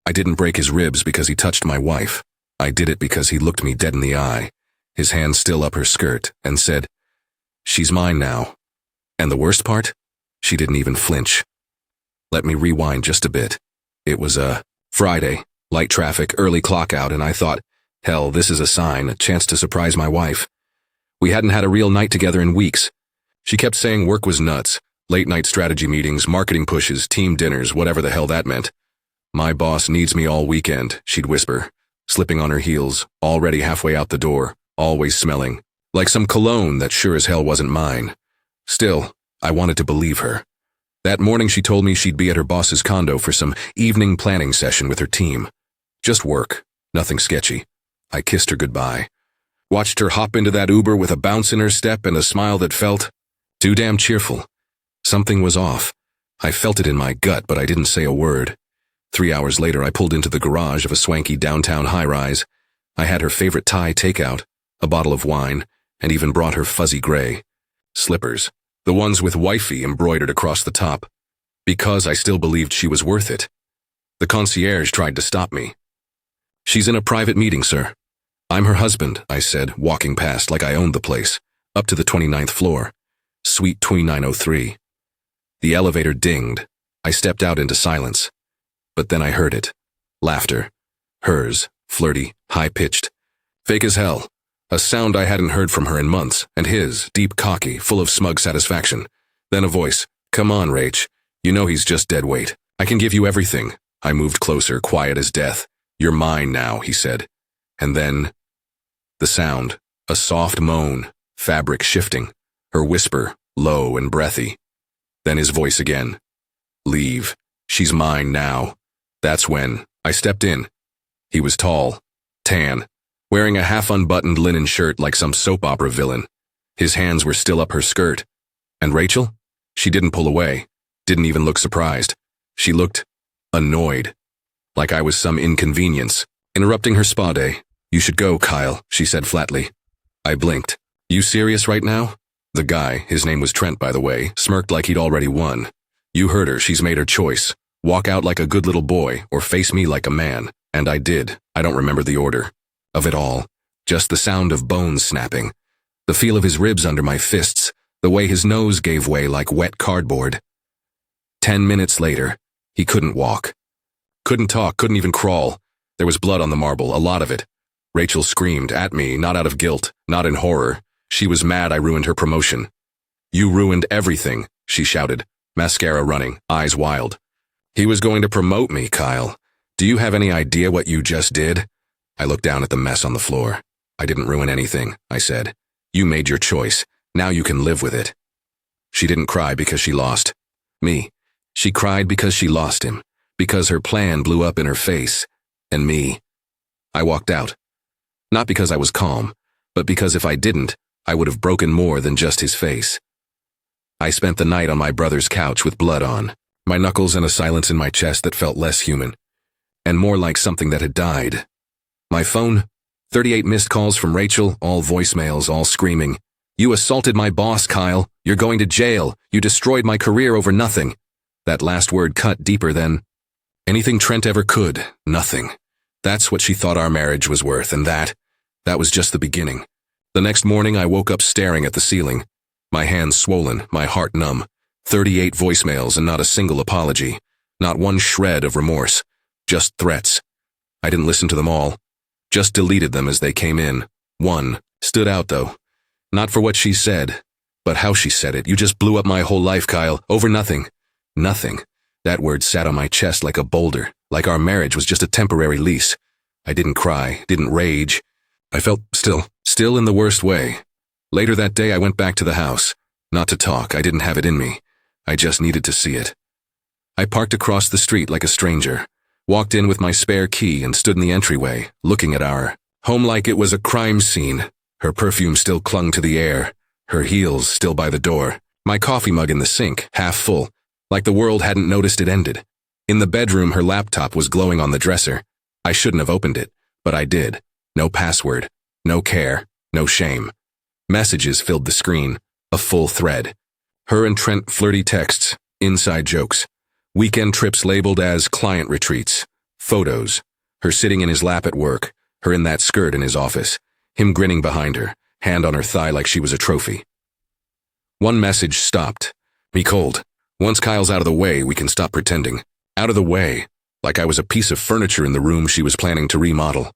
I didn't break his ribs because he touched my wife. I did it because he looked me dead in the eye, his hand still up her skirt, and said, "She's mine now." And the worst part? She didn't even flinch. Let me rewind just a bit. It was a Friday, light traffic, early clock out, and I thought, hell, this is a sign, a chance to surprise my wife. We hadn't had a real night together in weeks. She kept saying work was nuts, late-night strategy meetings, marketing pushes, team dinners, whatever the hell that meant. "My boss needs me all weekend," she'd whisper, slipping on her heels, already halfway out the door, always smelling, like some cologne that sure as hell wasn't mine. Still, I wanted to believe her. That morning she told me she'd be at her boss's condo for some evening planning session with her team. Just work, nothing sketchy. I kissed her goodbye. Watched her hop into that Uber with a bounce in her step and a smile that felt too damn cheerful. Something was off. I felt it in my gut, but I didn't say a word. 3 hours later, I pulled into the garage of a swanky downtown high-rise. I had her favorite Thai takeout, a bottle of wine, and even brought her fuzzy gray slippers, the ones with wifey embroidered across the top, because I still believed she was worth it. The concierge tried to stop me. "She's in a private meeting, sir." "I'm her husband," I said, walking past like I owned the place, up to the 29th floor, Suite 2903. The elevator dinged. I stepped out into silence. But then I heard it. Laughter. Hers, flirty, high-pitched. Fake as hell. A sound I hadn't heard from her in months, and his, deep cocky, full of smug satisfaction. Then a voice. "Come on, Rach. You know he's just dead weight. I can give you everything." I moved closer, quiet as death. "You're mine now," he said. And then the sound, a soft moan, fabric shifting, her whisper, low and breathy. Then his voice again. "Leave. She's mine now." That's when I stepped in. He was tall, tan, wearing a half-unbuttoned linen shirt like some soap opera villain. His hands were still up her skirt. And Rachel? She didn't pull away, didn't even look surprised. She looked annoyed, like I was some inconvenience, interrupting her spa day. "You should go, Kyle," she said flatly. I blinked. "You serious right now?" The guy, his name was Trent by the way, smirked like he'd already won. "You heard her, she's made her choice. Walk out like a good little boy, or face me like a man." And I did. I don't remember the order of it all. Just the sound of bones snapping, the feel of his ribs under my fists, the way his nose gave way like wet cardboard. 10 minutes later, he couldn't walk. Couldn't talk, couldn't even crawl. There was blood on the marble, a lot of it. Rachel screamed at me, not out of guilt, not in horror. She was mad I ruined her promotion. "You ruined everything," she shouted, mascara running, eyes wild. "He was going to promote me, Kyle. Do you have any idea what you just did?" I looked down at the mess on the floor. "I didn't ruin anything," I said. "You made your choice. Now you can live with it." She didn't cry because she lost me. She cried because she lost him, because her plan blew up in her face, and me. I walked out. Not because I was calm, but because if I didn't, I would have broken more than just his face. I spent the night on my brother's couch with blood on, my knuckles and a silence in my chest that felt less human, and more like something that had died. My phone, 38 missed calls from Rachel, all voicemails, all screaming. "You assaulted my boss, Kyle. You're going to jail. You destroyed my career over nothing." That last word cut deeper than anything Trent ever could. Nothing. That's what she thought our marriage was worth, and that was just the beginning. The next morning I woke up staring at the ceiling, my hands swollen, my heart numb. 38 voicemails and not a single apology, not one shred of remorse, just threats. I didn't listen to them all, just deleted them as they came in. One stood out though, not for what she said, but how she said it. "You just blew up my whole life, Kyle, over nothing." Nothing. That word sat on my chest like a boulder, like our marriage was just a temporary lease. I didn't cry, didn't rage. I felt still in the worst way. Later that day I went back to the house, not to talk, I didn't have it in me. I just needed to see it. I parked across the street like a stranger, walked in with my spare key and stood in the entryway, looking at our home like it was a crime scene. Her perfume still clung to the air, her heels still by the door, my coffee mug in the sink, half full, like the world hadn't noticed it ended. In the bedroom, her laptop was glowing on the dresser. I shouldn't have opened it, but I did. No password, no care, no shame. Messages filled the screen, a full thread. Her and Trent flirty texts, inside jokes. Weekend trips labeled as client retreats. Photos. Her sitting in his lap at work, her in that skirt in his office, him grinning behind her, hand on her thigh like she was a trophy. One message stopped me cold. Once Kyle's out of the way, we can stop pretending. Out of the way, like I was a piece of furniture in the room she was planning to remodel.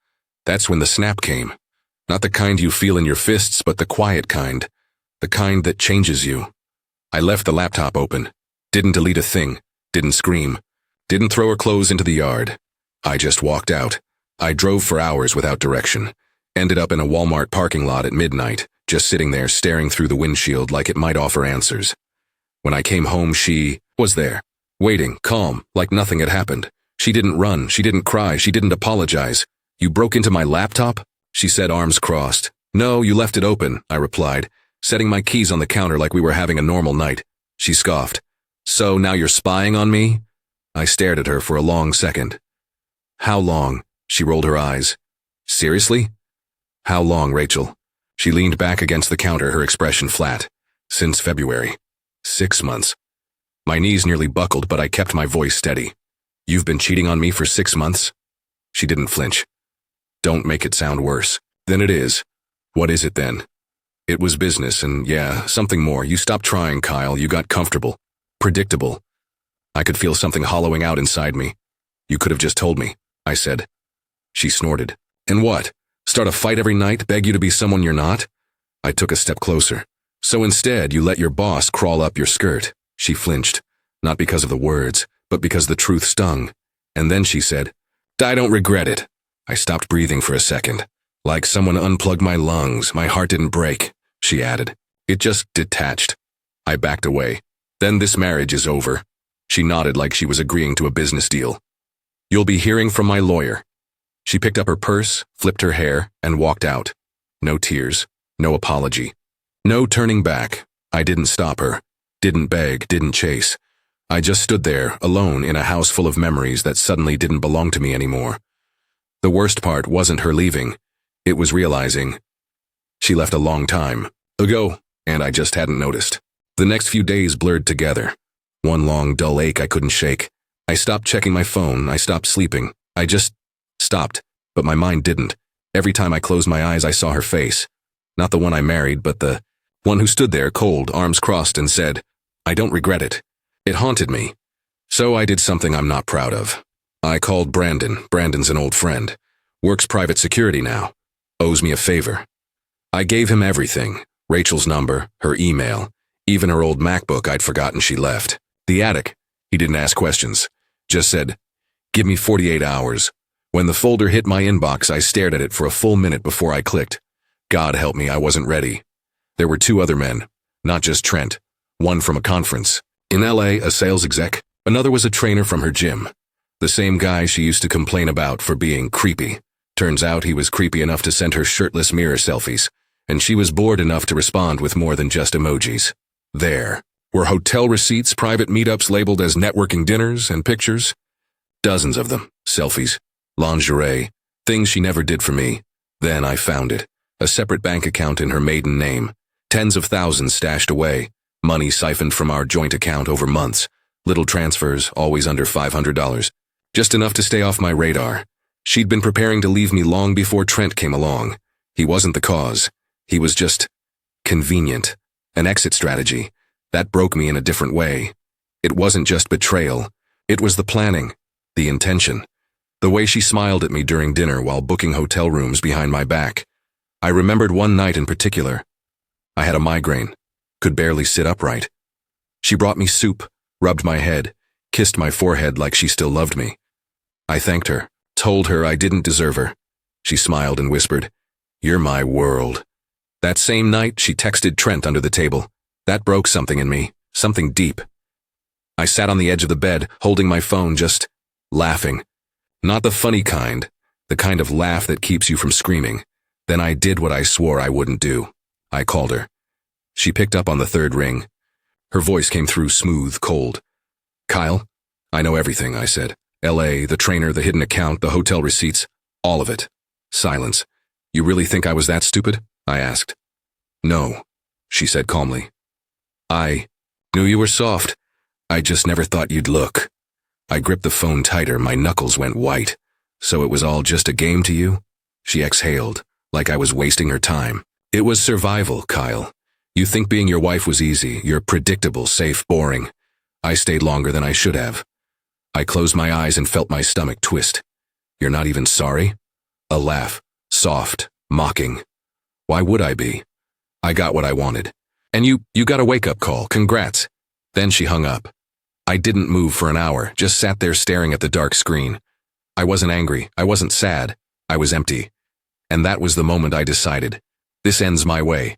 That's when the snap came. Not the kind you feel in your fists, but the quiet kind. The kind that changes you. I left the laptop open. Didn't delete a thing. Didn't scream. Didn't throw her clothes into the yard. I just walked out. I drove for hours without direction. Ended up in a Walmart parking lot at midnight, just sitting there staring through the windshield like it might offer answers. When I came home, she was there, waiting, calm, like nothing had happened. She didn't run, she didn't cry, she didn't apologize. You broke into my laptop? She said, arms crossed. No, you left it open, I replied, setting my keys on the counter like we were having a normal night. She scoffed. So now you're spying on me? I stared at her for a long second. How long? She rolled her eyes. Seriously? How long, Rachel? She leaned back against the counter, her expression flat. Since February. 6 months. My knees nearly buckled, but I kept my voice steady. You've been cheating on me for 6 months? She didn't flinch. Don't make it sound worse than it is. What is it then? It was business and, yeah, something more. You stopped trying, Kyle. You got comfortable. Predictable. I could feel something hollowing out inside me. You could have just told me, I said. She snorted. And what? Start a fight every night, beg you to be someone you're not? I took a step closer. So instead, you let your boss crawl up your skirt. She flinched, not because of the words, but because the truth stung. And then she said, I don't regret it. I stopped breathing for a second. Like someone unplugged my lungs, my heart didn't break, she added. It just detached. I backed away. Then this marriage is over. She nodded like she was agreeing to a business deal. You'll be hearing from my lawyer. She picked up her purse, flipped her hair, and walked out. No tears, no apology. No turning back. I didn't stop her. Didn't beg, didn't chase. I just stood there, alone in a house full of memories that suddenly didn't belong to me anymore. The worst part wasn't her leaving. It was realizing she left a long time ago, and I just hadn't noticed. The next few days blurred together. One long, dull ache I couldn't shake. I stopped checking my phone. I stopped sleeping. I just stopped, but my mind didn't. Every time I closed my eyes, I saw her face. Not the one I married, but the one who stood there cold, arms crossed, and said, I don't regret it. It haunted me. So I did something I'm not proud of. I called Brandon. Brandon's an old friend. Works private security now. Owes me a favor. I gave him everything. Rachel's number, her email, even her old MacBook I'd forgotten she left. The attic. He didn't ask questions. Just said, give me 48 hours. When the folder hit my inbox, I stared at it for a full minute before I clicked. God help me, I wasn't ready. There were 2 other men, not just Trent. One from a conference. In LA, a sales exec. Another was a trainer from her gym. The same guy she used to complain about for being creepy. Turns out he was creepy enough to send her shirtless mirror selfies, and she was bored enough to respond with more than just emojis. There were hotel receipts, private meetups labeled as networking dinners, and pictures. Dozens of them. Selfies. Lingerie. Things she never did for me. Then I found it. A separate bank account in her maiden name. Tens of thousands stashed away. Money siphoned from our joint account over months. Little transfers, always under $500. Just enough to stay off my radar. She'd been preparing to leave me long before Trent came along. He wasn't the cause. He was just convenient. An exit strategy. That broke me in a different way. It wasn't just betrayal. It was the planning. The intention. The way she smiled at me during dinner while booking hotel rooms behind my back. I remembered one night in particular. I had a migraine. Could barely sit upright. She brought me soup, rubbed my head, kissed my forehead like she still loved me. I thanked her, told her I didn't deserve her. She smiled and whispered, "You're my world." That same night, she texted Trent under the table. That broke something in me, something deep. I sat on the edge of the bed, holding my phone, just laughing. Not the funny kind, the kind of laugh that keeps you from screaming. Then I did what I swore I wouldn't do. I called her. She picked up on the third ring. Her voice came through smooth, cold. "Kyle, I know everything," I said. LA, the trainer, the hidden account, the hotel receipts, all of it. Silence. "You really think I was that stupid?" I asked. "No," she said calmly. "I knew you were soft. I just never thought you'd look." I gripped the phone tighter, my knuckles went white. So it was all just a game to you? She exhaled, like I was wasting her time. It was survival, Kyle. You think being your wife was easy, you're predictable, safe, boring. I stayed longer than I should have. I closed my eyes and felt my stomach twist. You're not even sorry? A laugh, soft, mocking. Why would I be? I got what I wanted. And you got a wake-up call, congrats. Then she hung up. I didn't move for an hour, just sat there staring at the dark screen. I wasn't angry, I wasn't sad, I was empty. And that was the moment I decided, this ends my way.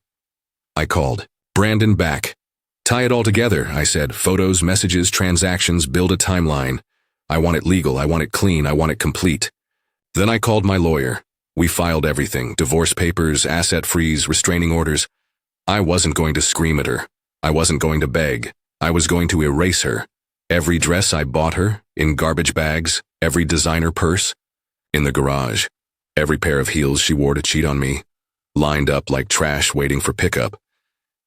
I called, Brandon back. Tie it all together, I said, photos, messages, transactions, build a timeline. I want it legal, I want it clean, I want it complete. Then I called my lawyer. We filed everything, divorce papers, asset freeze, restraining orders. I wasn't going to scream at her. I wasn't going to beg. I was going to erase her. Every dress I bought her, in garbage bags, every designer purse, in the garage, every pair of heels she wore to cheat on me, lined up like trash waiting for pickup.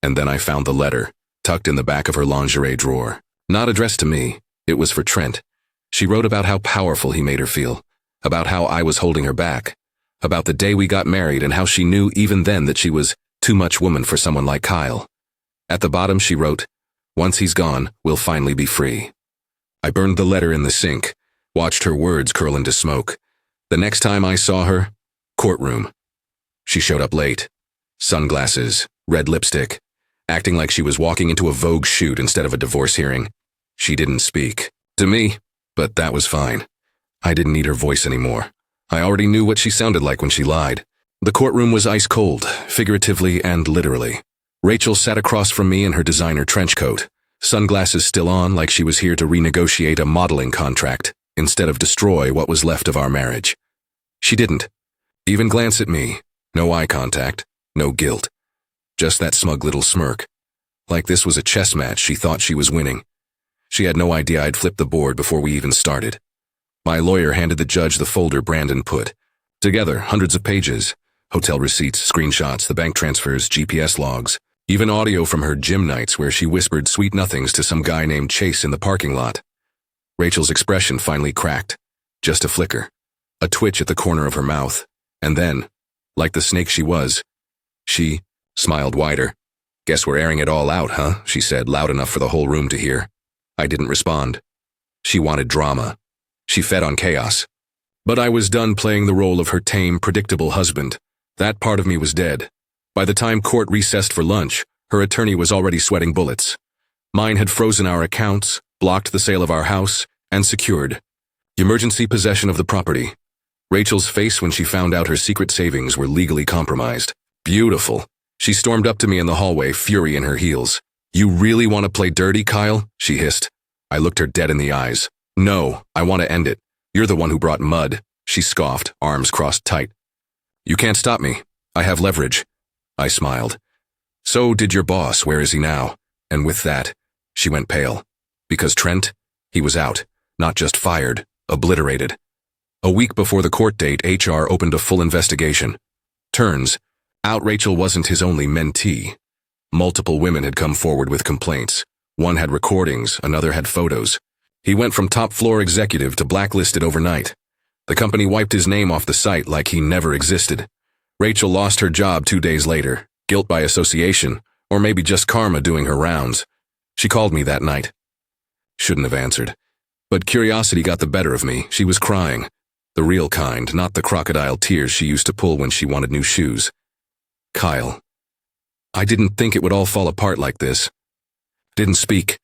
And then I found the letter, tucked in the back of her lingerie drawer. Not addressed to me, it was for Trent. She wrote about how powerful he made her feel, about how I was holding her back, about the day we got married and how she knew even then that she was too much woman for someone like Kyle. At the bottom she wrote, once he's gone, we'll finally be free. I burned the letter in the sink, watched her words curl into smoke. The next time I saw her, courtroom. She showed up late. Sunglasses, red lipstick, acting like she was walking into a Vogue shoot instead of a divorce hearing. She didn't speak. To me, but that was fine. I didn't need her voice anymore. I already knew what she sounded like when she lied. The courtroom was ice cold, figuratively and literally. Rachel sat across from me in her designer trench coat, sunglasses still on like she was here to renegotiate a modeling contract instead of destroy what was left of our marriage. She didn't even glance at me. No eye contact, no guilt. Just that smug little smirk. Like this was a chess match she thought she was winning. She had no idea I'd flipped the board before we even started. My lawyer handed the judge the folder Brandon put. Together, hundreds of pages. Hotel receipts, screenshots, the bank transfers, GPS logs. Even audio from her gym nights where she whispered sweet nothings to some guy named Chase in the parking lot. Rachel's expression finally cracked. Just a flicker. A twitch at the corner of her mouth. And then, like the snake she was, she smiled wider. Guess we're airing it all out, huh? She said, loud enough for the whole room to hear. I didn't respond. She wanted drama. She fed on chaos. But I was done playing the role of her tame, predictable husband. That part of me was dead. By the time court recessed for lunch, her attorney was already sweating bullets. Mine had frozen our accounts, blocked the sale of our house, and secured emergency possession of the property. Rachel's face when she found out her secret savings were legally compromised. Beautiful. She stormed up to me in the hallway, fury in her heels. You really want to play dirty, Kyle? She hissed. I looked her dead in the eyes. No, I want to end it. You're the one who brought mud. She scoffed, arms crossed tight. You can't stop me. I have leverage. I smiled. So did your boss. Where is he now? And with that, she went pale. Because Trent, he was out. Not just fired, obliterated. A week before the court date, HR opened a full investigation. Turns out Rachel wasn't his only mentee. Multiple women had come forward with complaints. One had recordings, another had photos. He went from top-floor executive to blacklisted overnight. The company wiped his name off the site like he never existed. Rachel lost her job 2 days later, guilt by association, or maybe just karma doing her rounds. She called me that night. Shouldn't have answered. But curiosity got the better of me. She was crying. The real kind, not the crocodile tears she used to pull when she wanted new shoes. Kyle. I didn't think it would all fall apart like this. Didn't speak.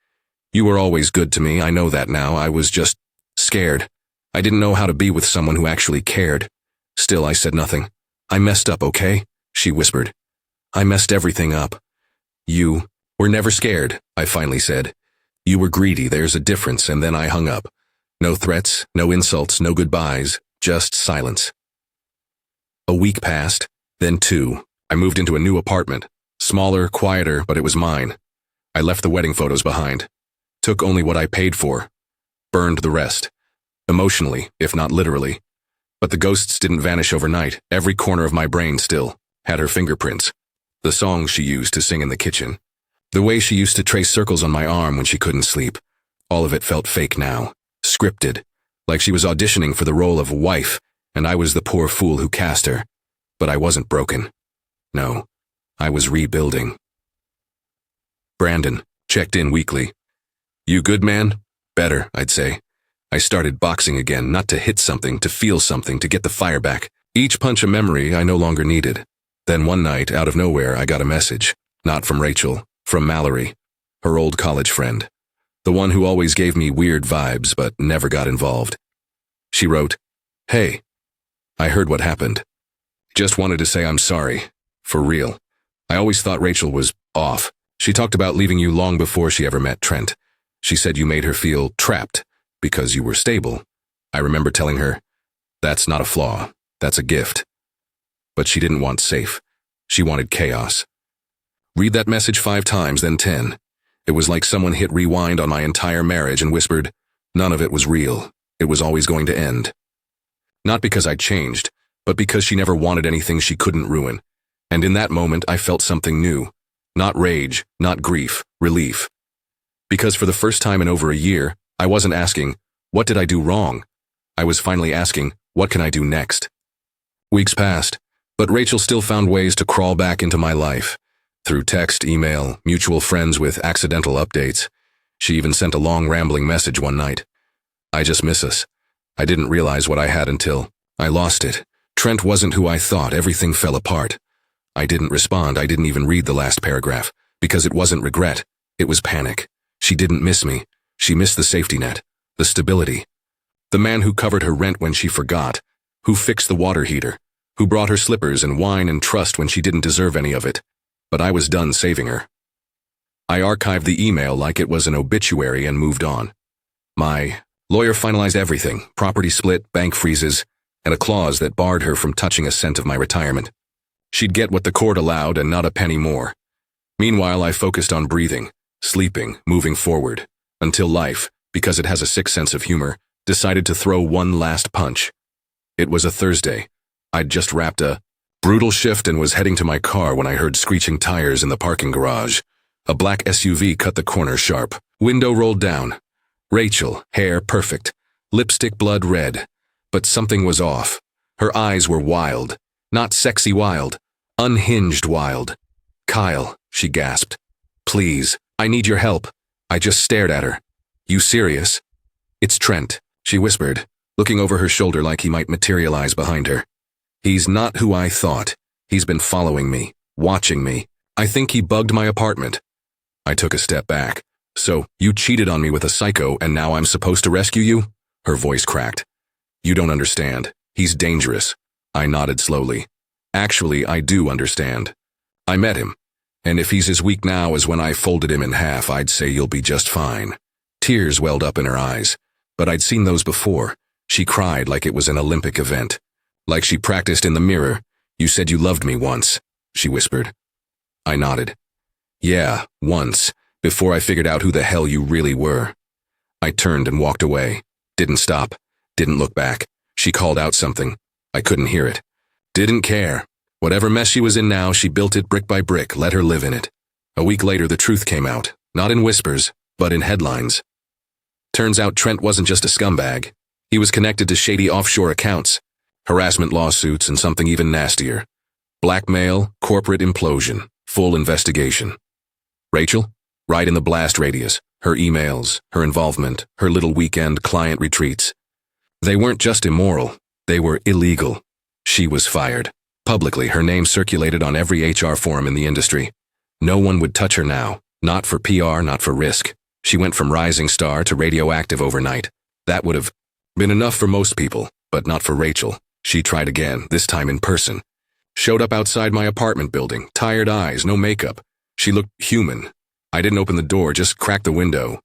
You were always good to me, I know that now. I was just scared. I didn't know how to be with someone who actually cared. Still, I said nothing. I messed up, okay? She whispered. I messed everything up. You were never scared, I finally said. You were greedy, there's a difference, and then I hung up. No threats, no insults, no goodbyes, just silence. A week passed, then 2. I moved into a new apartment. Smaller, quieter, but it was mine. I left the wedding photos behind. Took only what I paid for. Burned the rest. Emotionally, if not literally. But the ghosts didn't vanish overnight. Every corner of my brain still had her fingerprints. The songs she used to sing in the kitchen. The way she used to trace circles on my arm when she couldn't sleep. All of it felt fake now. scripted, like she was auditioning for the role of wife, and I was the poor fool who cast her. But I wasn't broken. No, I was rebuilding. Brandon checked in weekly. You good, man? Better, I'd say. I started boxing again, not to hit something, to feel something, to get the fire back. Each punch a memory I no longer needed. Then one night, out of nowhere, I got a message. Not from Rachel, from Mallory, her old college friend. The one who always gave me weird vibes but never got involved. She wrote, "Hey, I heard what happened. Just wanted to say I'm sorry. For real. I always thought Rachel was off. She talked about leaving you long before she ever met Trent. She said you made her feel trapped because you were stable. I remember telling her, that's not a flaw, that's a gift. But she didn't want safe. She wanted chaos. Read that message 5 times, then 10. It was like someone hit rewind on my entire marriage and whispered, none of it was real. It was always going to end. Not because I'd changed, but because she never wanted anything she couldn't ruin. And in that moment, I felt something new. Not rage, not grief, relief. Because for the first time in over a year, I wasn't asking, what did I do wrong? I was finally asking, what can I do next? Weeks passed, but Rachel still found ways to crawl back into my life. Through text, email, mutual friends with accidental updates. She even sent a long rambling message one night. I just miss us. I didn't realize what I had until I lost it. Trent wasn't who I thought. Everything fell apart. I didn't respond. I didn't even read the last paragraph, because it wasn't regret. It was panic. She didn't miss me. She missed the safety net, the stability. The man who covered her rent when she forgot, who fixed the water heater, who brought her slippers and wine and trust when she didn't deserve any of it. But I was done saving her. I archived the email like it was an obituary and moved on. My lawyer finalized everything, property split, bank freezes, and a clause that barred her from touching a cent of my retirement. She'd get what the court allowed and not a penny more. Meanwhile, I focused on breathing, sleeping, moving forward, until life, because it has a sick sense of humor, decided to throw one last punch. It was a Thursday. I'd just wrapped a brutal shift and was heading to my car when I heard screeching tires in the parking garage. A black SUV cut the corner sharp. Window rolled down. Rachel, hair perfect, lipstick blood red. But something was off. Her eyes were wild. Not sexy wild. Unhinged wild. Kyle, she gasped. Please, I need your help. I just stared at her. You serious? It's Trent, she whispered, looking over her shoulder like he might materialize behind her. He's not who I thought. He's been following me, watching me. I think he bugged my apartment. I took a step back. So, you cheated on me with a psycho and now I'm supposed to rescue you? Her voice cracked. You don't understand. He's dangerous. I nodded slowly. Actually, I do understand. I met him. And if he's as weak now as when I folded him in half, I'd say you'll be just fine. Tears welled up in her eyes. But I'd seen those before. She cried like it was an Olympic event. Like she practiced in the mirror. You said you loved me once, she whispered. I nodded. Yeah, once, before I figured out who the hell you really were. I turned and walked away. Didn't stop. Didn't look back. She called out something. I couldn't hear it. Didn't care. Whatever mess she was in now, she built it brick by brick, let her live in it. A week later, the truth came out. Not in whispers, but in headlines. Turns out Trent wasn't just a scumbag. He was connected to shady offshore accounts, harassment lawsuits, and something even nastier. Blackmail, corporate implosion, full investigation. Rachel? Right in the blast radius. Her emails, her involvement, her little weekend client retreats. They weren't just immoral, they were illegal. She was fired. Publicly, her name circulated on every HR forum in the industry. No one would touch her now, not for PR, not for risk. She went from rising star to radioactive overnight. That would have been enough for most people, but not for Rachel. She tried again, this time in person. Showed up outside my apartment building, tired eyes, no makeup. She looked human. I didn't open the door, just cracked the window.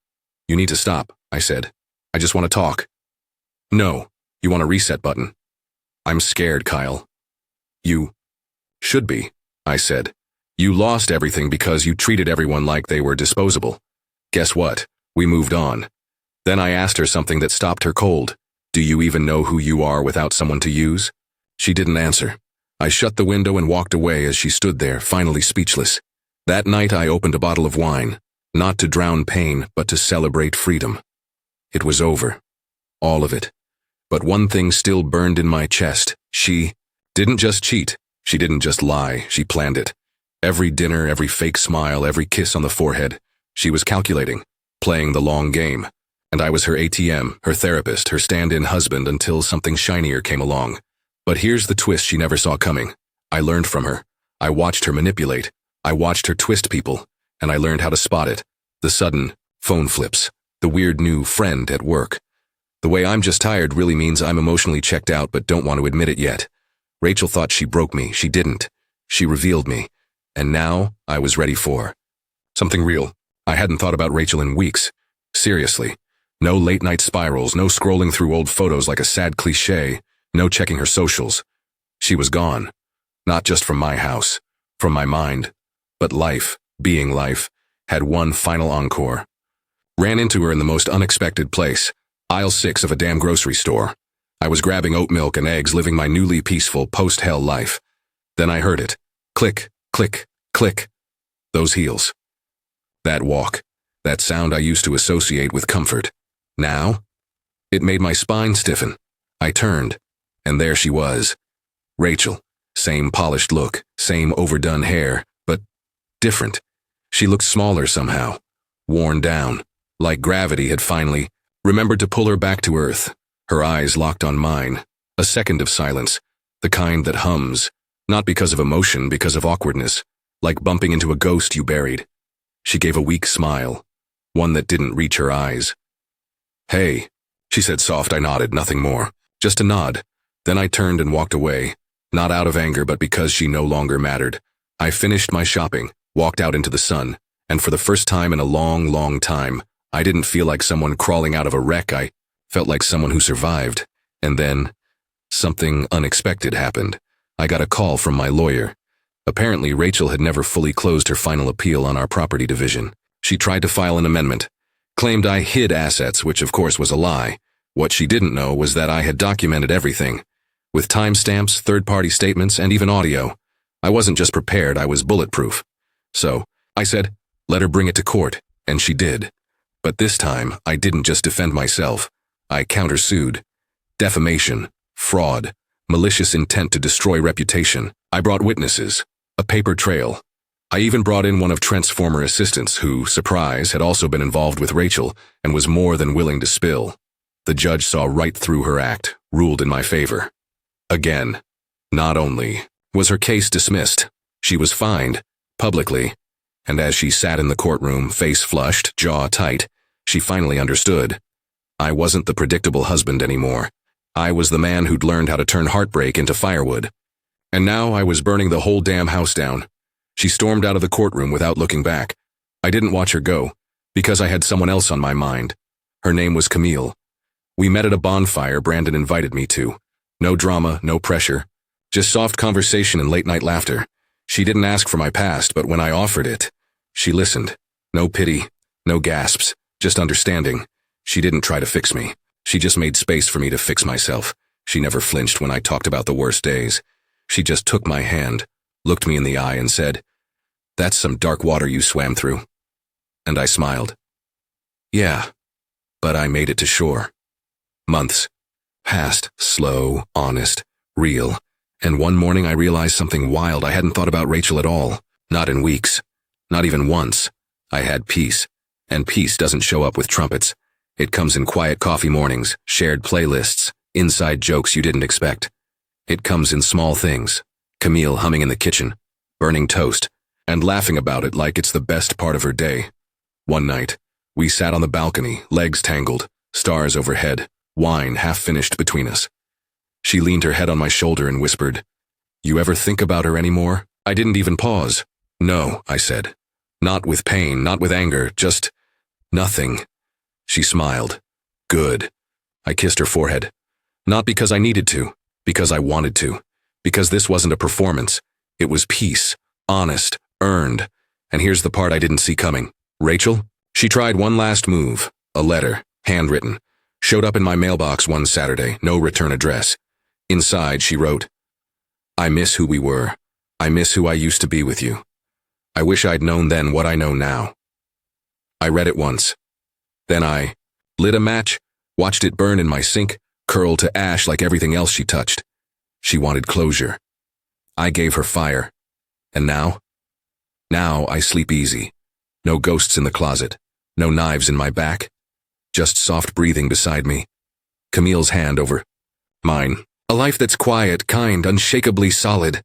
You need to stop, I said. I just want to talk. No, you want a reset button. I'm scared, Kyle. You should be, I said. You lost everything because you treated everyone like they were disposable. Guess what? We moved on. Then I asked her something that stopped her cold. Do you even know who you are without someone to use? She didn't answer. I shut the window and walked away as she stood there, finally speechless. That night I opened a bottle of wine, not to drown pain, but to celebrate freedom. It was over. all of it. But one thing still burned in my chest. She didn't just cheat. She didn't just lie. She planned it. Every dinner, every fake smile, every kiss on the forehead. She was calculating, playing the long game. And I was her ATM, her therapist, her stand-in husband until something shinier came along. But here's the twist she never saw coming. I learned from her. I watched her manipulate. I watched her twist people. And I learned how to spot it. The sudden phone flips. The weird new friend at work. The way I'm just tired really means I'm emotionally checked out but don't want to admit it yet. Rachel thought she broke me. She didn't. She revealed me. And now I was ready for something real. I hadn't thought about Rachel in weeks. Seriously. No late-night spirals, no scrolling through old photos like a sad cliché, no checking her socials. She was gone. Not just from my house, from my mind. But life, being life, had one final encore. Ran into her in the most unexpected place, aisle 6 of a damn grocery store. I was grabbing oat milk and eggs, living my newly peaceful post-hell life. Then I heard it. Click, click, click. Those heels. That walk. That sound I used to associate with comfort. Now, it made my spine stiffen. I turned, and there she was. Rachel. Same polished look, same overdone hair, but different. She looked smaller somehow, worn down, like gravity had finally remembered to pull her back to earth. Her eyes locked on mine. A second of silence, the kind that hums, not because of emotion, because of awkwardness, like bumping into a ghost you buried. She gave a weak smile, one that didn't reach her eyes. "Hey," she said soft. I nodded, nothing more. Just a nod. Then I turned and walked away, not out of anger but because she no longer mattered. I finished my shopping, walked out into the sun, and for the first time in a long, long time, I didn't feel like someone crawling out of a wreck. I felt like someone who survived. And then, something unexpected happened. I got a call from my lawyer. Apparently, Rachel had never fully closed her final appeal on our property division. She tried to file an amendment. Claimed I hid assets, which of course was a lie. What she didn't know was that I had documented everything. With timestamps, third-party statements, and even audio. I wasn't just prepared, I was bulletproof. So, I said, let her bring it to court, and she did. But this time, I didn't just defend myself. I countersued. Defamation, fraud, malicious intent to destroy reputation. I brought witnesses, a paper trail. I even brought in one of Trent's former assistants who, surprise, had also been involved with Rachel and was more than willing to spill. The judge saw right through her act, ruled in my favor. Again, not only was her case dismissed, she was fined, publicly, and as she sat in the courtroom, face flushed, jaw tight, she finally understood. I wasn't the predictable husband anymore. I was the man who'd learned how to turn heartbreak into firewood. And now I was burning the whole damn house down. She stormed out of the courtroom without looking back. I didn't watch her go, because I had someone else on my mind. Her name was Camille. We met at a bonfire Brandon invited me to. No drama, no pressure. Just soft conversation and late-night laughter. She didn't ask for my past, but when I offered it, she listened. No pity, no gasps, just understanding. She didn't try to fix me. She just made space for me to fix myself. She never flinched when I talked about the worst days. She just took my hand, looked me in the eye and said, "That's some dark water you swam through." And I smiled. Yeah, but I made it to shore. Months passed, slow, honest, real, and one morning I realized something wild. I hadn't thought about Rachel at all, not in weeks, not even once. I had peace, and peace doesn't show up with trumpets. It comes in quiet coffee mornings, shared playlists, inside jokes you didn't expect. It comes in small things, Camille humming in the kitchen, burning toast, and laughing about it like it's the best part of her day. One night, we sat on the balcony, legs tangled, stars overhead, wine half-finished between us. She leaned her head on my shoulder and whispered, "You ever think about her anymore?" I didn't even pause. "No," I said. Not with pain, not with anger, just nothing. She smiled. Good. I kissed her forehead. Not because I needed to, because I wanted to. Because this wasn't a performance. It was peace, honest, earned. And here's the part I didn't see coming. Rachel? She tried one last move, a letter, handwritten. Showed up in my mailbox one Saturday, no return address. Inside, she wrote, "I miss who we were. I miss who I used to be with you. I wish I'd known then what I know now." I read it once. Then I lit a match, Watched it burn in my sink, curl to ash like everything else she touched. She wanted closure. I gave her fire. And now? Now I sleep easy. No ghosts in the closet. No knives in my back. Just soft breathing beside me. Camille's hand over mine. A life that's quiet, kind, unshakably solid.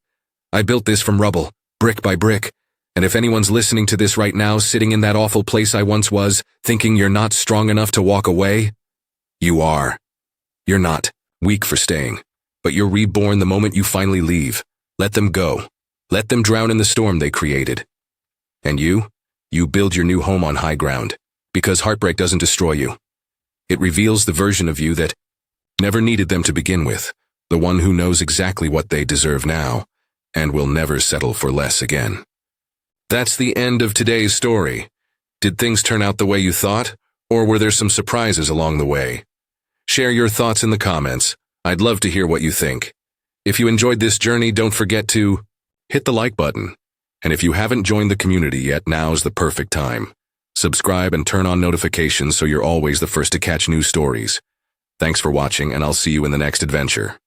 I built this from rubble, brick by brick. And if anyone's listening to this right now, sitting in that awful place I once was, thinking you're not strong enough to walk away, you are. You're not weak for staying, but you're reborn the moment you finally leave. Let them go. Let them drown in the storm they created. And you build your new home on high ground, because heartbreak doesn't destroy you. It reveals the version of you that never needed them to begin with, the one who knows exactly what they deserve now, and will never settle for less again. That's the end of today's story. Did things turn out the way you thought, or were there some surprises along the way? Share your thoughts in the comments. I'd love to hear what you think. If you enjoyed this journey, don't forget to hit the like button. And if you haven't joined the community yet, now's the perfect time. Subscribe and turn on notifications so you're always the first to catch new stories. Thanks for watching, and I'll see you in the next adventure.